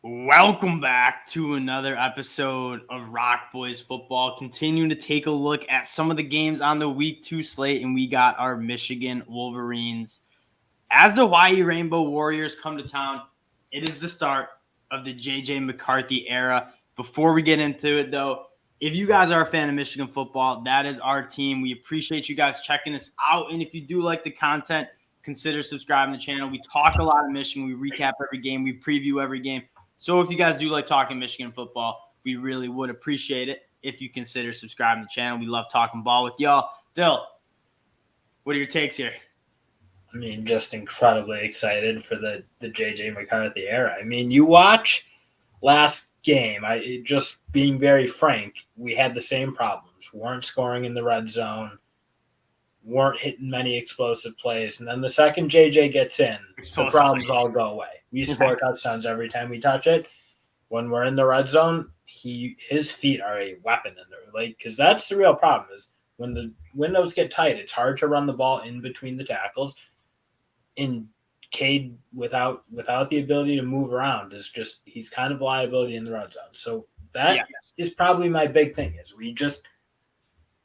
Welcome back to another episode of Rock Boys Football. Continuing to take a look at some of the games on the Week 2 slate, and we got our Michigan Wolverines. As the Hawaii Rainbow Warriors come to town, it is the start of the JJ McCarthy era. Before we get into it, though, if you guys are a fan of Michigan football, that is our team. We appreciate you guys checking us out, and if you do like the content, consider subscribing to the channel. We talk a lot of Michigan. We recap every game. We preview every game. So if you guys do like talking Michigan football, we really would appreciate it if you consider subscribing to the channel. We love talking ball with y'all. Dill, what are your takes here? I mean, just incredibly excited for the JJ McCarthy era. I mean, you watch last game, just being very frank, we had the same problems. Weren't scoring in the red zone, weren't hitting many explosive plays. And then the second JJ gets in, the problems all go away. We score touchdowns every time we touch it. When we're in the red zone, his feet are a weapon in there. Because that's the real problem is when the windows get tight, it's hard to run the ball in between the tackles. And Cade, without the ability to move around, he's kind of a liability in the red zone. So that is probably my big thing is we just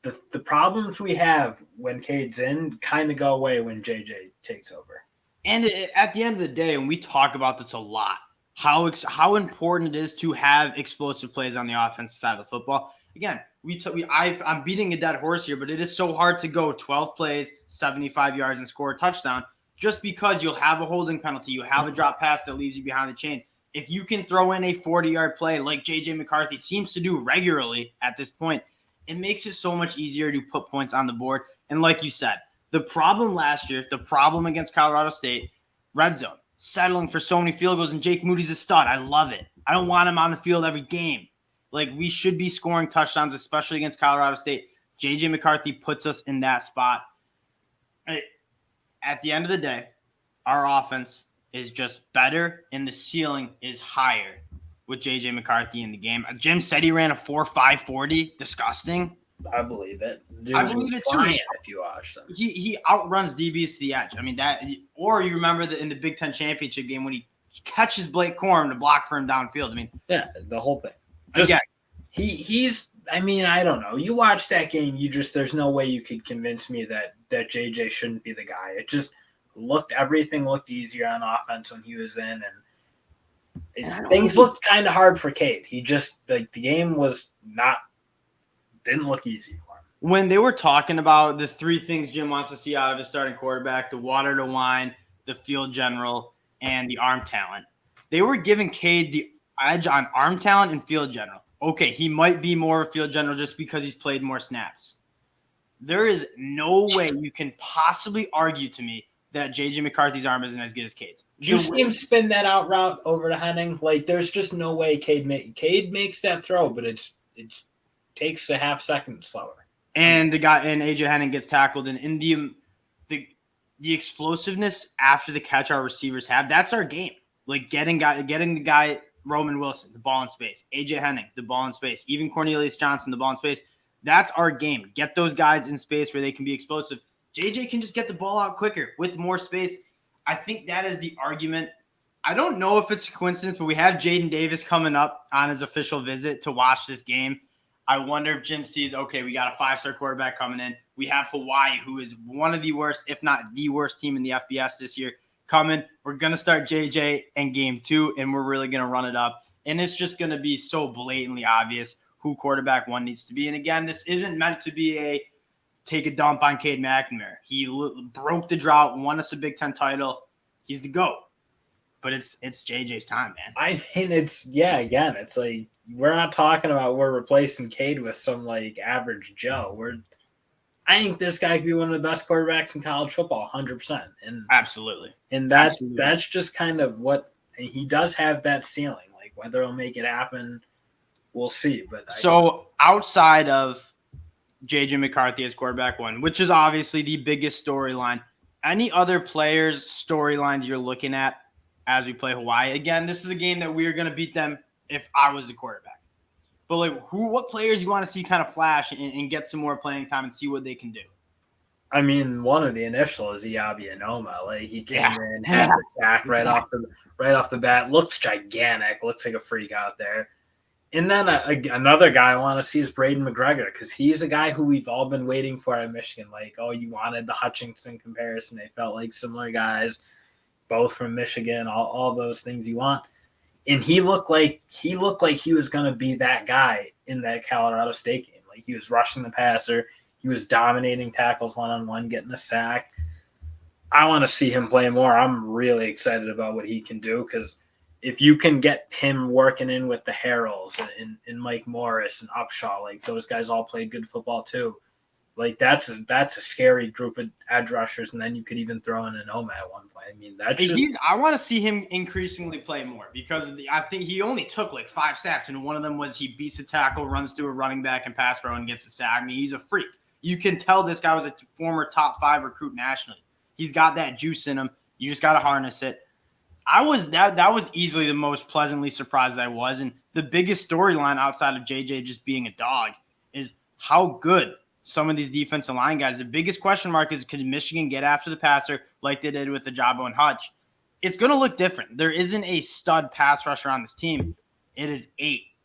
the problems we have when Cade's in kind of go away when JJ takes over. And at the end of the day, and we talk about this a lot, how important it is to have explosive plays on the offensive side of the football. Again, I'm beating a dead horse here, but it is so hard to go 12 plays, 75 yards, and score a touchdown just because you'll have a holding penalty, you have a drop pass that leaves you behind the chains. If you can throw in a 40-yard play like JJ McCarthy seems to do regularly at this point, it makes it so much easier to put points on the board. And like you said, the problem last year, the problem against Colorado State, red zone, settling for so many field goals, and Jake Moody's a stud. I love it. I don't want him on the field every game. We should be scoring touchdowns, especially against Colorado State. JJ McCarthy puts us in that spot. At the end of the day, our offense is just better, and the ceiling is higher with JJ McCarthy in the game. Jim said he ran a 4.5 40. Disgusting. I believe it. Dude, I believe it too. If you watch them, he outruns DBs to the edge. I mean that. Or you remember that in the Big Ten championship game when he catches Blake Corum to block for him downfield. I mean, yeah, the whole thing. He's. I mean, I don't know. You watch that game, there's no way you could convince me that JJ shouldn't be the guy. It just everything looked easier on offense when he was in, and things looked kind of hard for Cade. He just the game didn't look easy for him. When they were talking about the three things Jim wants to see out of his starting quarterback, the water to wine, the field general, and the arm talent, they were giving Cade the edge on arm talent and field general. Okay, he might be more of a field general just because he's played more snaps. There is no way you can possibly argue to me that JJ McCarthy's arm isn't as good as Cade's. You see him spin that out route over to Henning? There's just no way Cade makes that throw, but it takes a half second slower. And AJ Henning gets tackled, and in the explosiveness after the catch our receivers have, that's our game. Getting the guy Roman Wilson, the ball in space, AJ Henning, the ball in space, even Cornelius Johnson, the ball in space. That's our game. Get those guys in space where they can be explosive. JJ can just get the ball out quicker with more space. I think that is the argument. I don't know if it's a coincidence, but we have Jaden Davis coming up on his official visit to watch this game. I wonder if Jim sees, okay, we got a 5-star quarterback coming in. We have Hawaii, who is one of the worst, if not the worst team in the FBS this year, coming. We're going to start JJ in game 2, and we're really going to run it up. And it's just going to be so blatantly obvious who quarterback 1 needs to be. And again, this isn't meant to be take a dump on Cade McNamara. He broke the drought, won us a Big Ten title. He's the GOAT. But it's JJ's time, man. I mean, it's we're not talking about we're replacing Cade with some average Joe. I think this guy could be one of the best quarterbacks in college football, 100%. And absolutely. And that's just kind of what he does have that ceiling. Whether he'll make it happen, we'll see. But outside of JJ McCarthy as quarterback 1, which is obviously the biggest storyline, any other players' storylines you're looking at as we play Hawaii? Again, this is a game that we are going to beat them if I was the quarterback. But what players you want to see kind of flash and get some more playing time and see what they can do? I mean, one of the initial is Iabi Anoma. Like he came in, had Yeah. the sack right off the bat. Looks gigantic. Looks like a freak out there. And then another guy I want to see is Braden Mcgregor because he's a guy who we've all been waiting for at Michigan. Like, oh, you wanted the Hutchinson comparison. They felt like similar guys, both from Michigan. All those things you want. And he looked like he was going to be that guy in that Colorado State game. Like he was rushing the passer. He was dominating tackles one-on-one, getting a sack. I want to see him play more. I'm really excited about what he can do because if you can get him working in with the Harrells and Mike Morris and Upshaw, like those guys all played good football too. Like that's a scary group of edge rushers, and then you could even throw in Anoma at one point. I mean, I want to see him increasingly play more because I think he only took like 5 sacks, and one of them was he beats a tackle, runs through a running back and pass row and gets a sack. I mean, he's a freak. You can tell this guy was a former top 5 recruit nationally. He's got that juice in him. You just got to harness it. That was easily the most pleasantly surprised I was, and the biggest storyline outside of JJ just being a dog is how good some of these defensive line guys. The biggest question mark is, could Michigan get after the passer like they did with the Ajabo and Hutch? It's going to look different. There isn't a stud pass rusher on this team. It is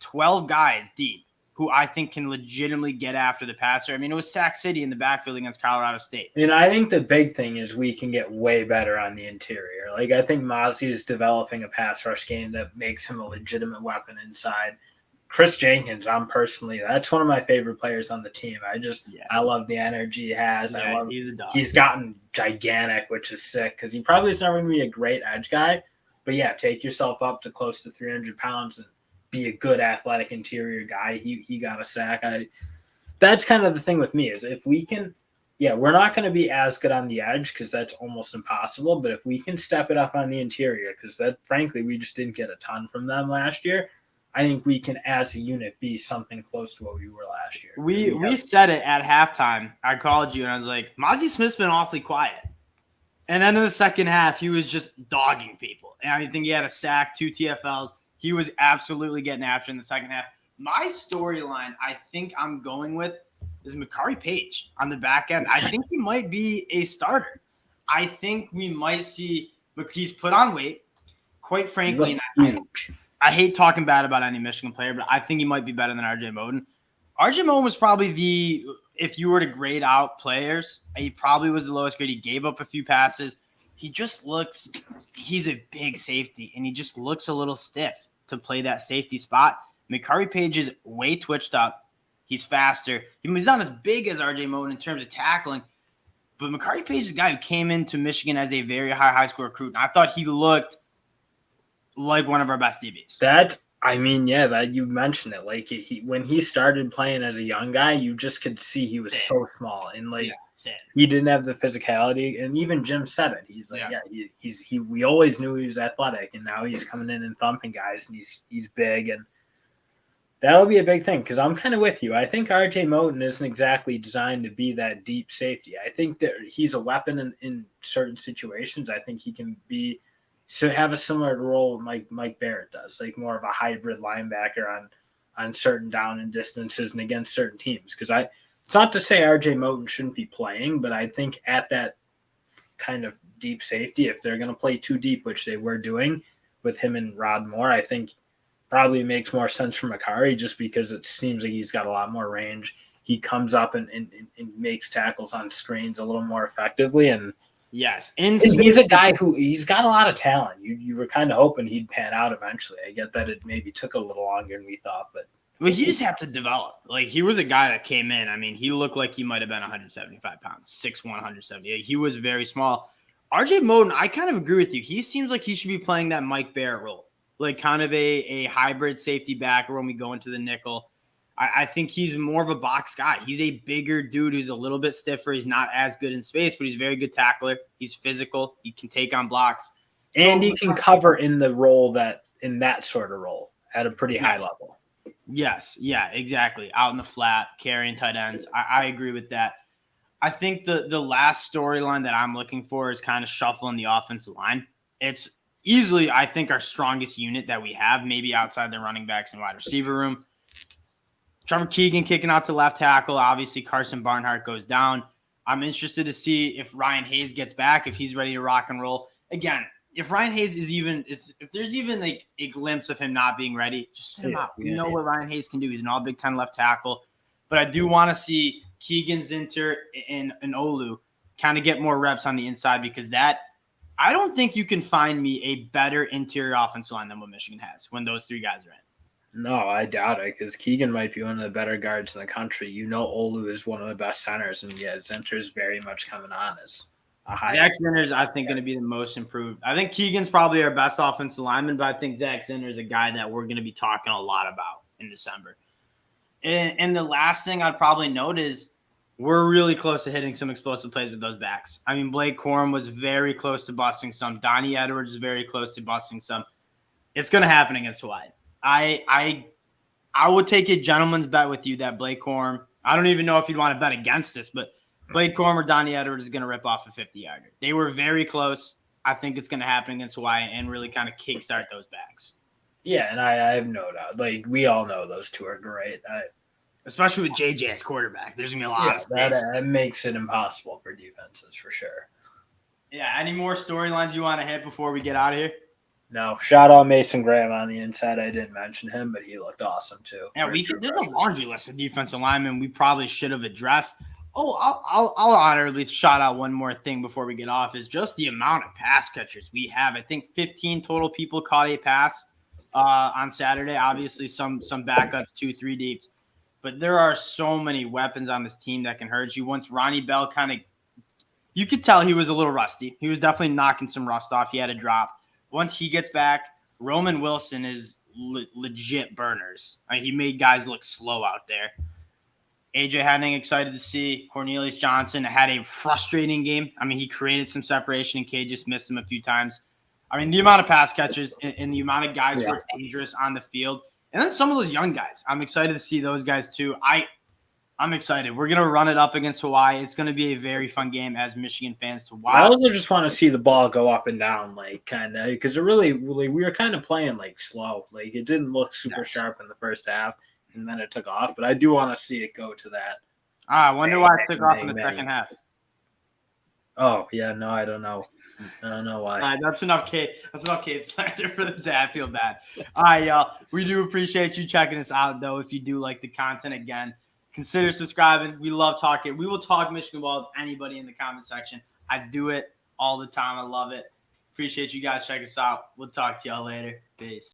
12 guys deep who I think can legitimately get after the passer. I mean, it was Sac City in the backfield against Colorado State. And I think the big thing is we can get way better on the interior. Like, I think Mozzie is developing a pass rush game that makes him a legitimate weapon inside. Chris Jenkins, that's one of my favorite players on the team. I love the energy he has. Yeah, he's a dog. He's gotten gigantic, which is sick because he probably is never going to be a great edge guy. But yeah, take yourself up to close to 300 pounds and be a good athletic interior guy. He got a sack. That's kind of the thing with me is if we can, we're not going to be as good on the edge because that's almost impossible. But if we can step it up on the interior, because that frankly we just didn't get a ton from them last year. I think we can, as a unit, be something close to what we were last year. We said it at halftime. I called you and I was like, Mozzie Smith's been awfully quiet. And then in the second half, he was just dogging people. And I think he had a sack, 2 TFLs. He was absolutely getting after in the second half. My storyline, I think I'm going with, is Makari Page on the back end. I think he might be a starter. I think we might see – he's put on weight. Quite frankly, I hate talking bad about any Michigan player, but I think he might be better than RJ Moden. RJ Moden was probably if you were to grade out players, he probably was the lowest grade. He gave up a few passes. He's a big safety, and he just looks a little stiff to play that safety spot. Makari Page is way twitched up. He's faster. He's not as big as RJ Moden in terms of tackling, but Makari Page is a guy who came into Michigan as a very high school recruit, and I thought he looked like one of our best DBs. That you mentioned it. Like when he started playing as a young guy, you just could see he was so small and he didn't have the physicality. And even Jim said it. He's like, we always knew he was athletic, and now he's coming in and thumping guys, and he's big, and that'll be a big thing. Because I'm kind of with you. I think RJ Moden isn't exactly designed to be that deep safety. I think that he's a weapon in certain situations. I think he can be. So have a similar role like Mike Barrett does, like more of a hybrid linebacker on certain down and distances and against certain teams. Because it's not to say RJ Moden shouldn't be playing, but I think at that kind of deep safety, if they're going to play too deep, which they were doing with him and Rod Moore, I think probably makes more sense for Makari just because it seems like he's got a lot more range. He comes up and makes tackles on screens a little more effectively, and yes, and he's a guy who he's got a lot of talent. You were kind of hoping he'd pan out eventually. I get that it maybe took a little longer than we thought, but he just have to develop. Like he was a guy that came in. I mean, he looked like he might have been 175 pounds, 6'1", 170. He was very small. RJ Moden, I kind of agree with you. He seems like he should be playing that Mike Barrett role, like kind of a hybrid safety backer when we go into the nickel. I think he's more of a box guy. He's a bigger dude who's a little bit stiffer. He's not as good in space, but he's a very good tackler. He's physical. He can take on blocks. And he can cover in that sort of role at a pretty high level. Yes. Yeah, exactly. Out in the flat, carrying tight ends. I agree with that. I think the last storyline that I'm looking for is kind of shuffling the offensive line. It's easily, I think, our strongest unit that we have, maybe outside the running backs and wide receiver room. Trevor Keegan kicking out to left tackle. Obviously, Carson Barnhart goes down. I'm interested to see if Ryan Hayes gets back, if he's ready to rock and roll. Again, if Ryan Hayes if there's even like a glimpse of him not being ready, just sit him out. We know what Ryan Hayes can do. He's an all Big Ten left tackle. But I do want to see Keegan Zinter and Olu kind of get more reps on the inside, because I don't think you can find me a better interior offensive line than what Michigan has when those three guys are in. No, I doubt it, because Keegan might be one of the better guards in the country. Olu is one of the best centers, and Zinter is very much coming on as a high. Zach Zinter's, I think, going to be the most improved. I think Keegan's probably our best offensive lineman, but I think Zach Zinter's a guy that we're going to be talking a lot about in December. And the last thing I'd probably note is we're really close to hitting some explosive plays with those backs. I mean, Blake Corum was very close to busting some. Donnie Edwards is very close to busting some. It's going to happen against Hawaii. I would take a gentleman's bet with you that Blake Corum, I don't even know if you'd want to bet against this, but Blake Corum or Donnie Edwards is going to rip off a 50-yarder. They were very close. I think it's going to happen against Hawaii and really kind of kickstart those backs. Yeah, and I have no doubt. Like, we all know those two are great. Especially with JJ as quarterback. There's going to be a lot of space. That makes it impossible for defenses, for sure. Yeah, any more storylines you want to hit before we get out of here? No, shout out Mason Graham on the inside. I didn't mention him, but he looked awesome too. Yeah, there's a laundry list of defensive linemen we probably should have addressed. Oh, I'll honorably shout out one more thing before we get off, is just the amount of pass catchers we have. I think 15 total people caught a pass on Saturday. Obviously, some backups, 2-3 deeps. But there are so many weapons on this team that can hurt you. Once Ronnie Bell you could tell he was a little rusty. He was definitely knocking some rust off. He had a drop. Once he gets back, Roman Wilson is legit burners. He made guys look slow out there. AJ Henning, excited to see. Cornelius Johnson had a frustrating game. I mean, he created some separation, and K just missed him a few times. I mean, the amount of pass catchers and the amount of guys who are dangerous on the field. And then some of those young guys. I'm excited to see those guys too. I'm excited. We're going to run it up against Hawaii. It's going to be a very fun game as Michigan fans to watch. I also just want to see the ball go up and down, like, kind of, because it really, we were kind of playing, like, slow. Like, it didn't look super sharp in the first half, and then it took off. But I do want to see it go to that. I wonder why it took off in the second half. Oh, yeah, no, I don't know. I don't know why. That's enough Kate slander for the day. I feel bad. All right, y'all. We do appreciate you checking us out, though. If you do like the content, again, consider subscribing. We love talking. We will talk Michigan ball with anybody in the comment section. I do it all the time. I love it. Appreciate you guys checking us out. We'll talk to y'all later. Peace.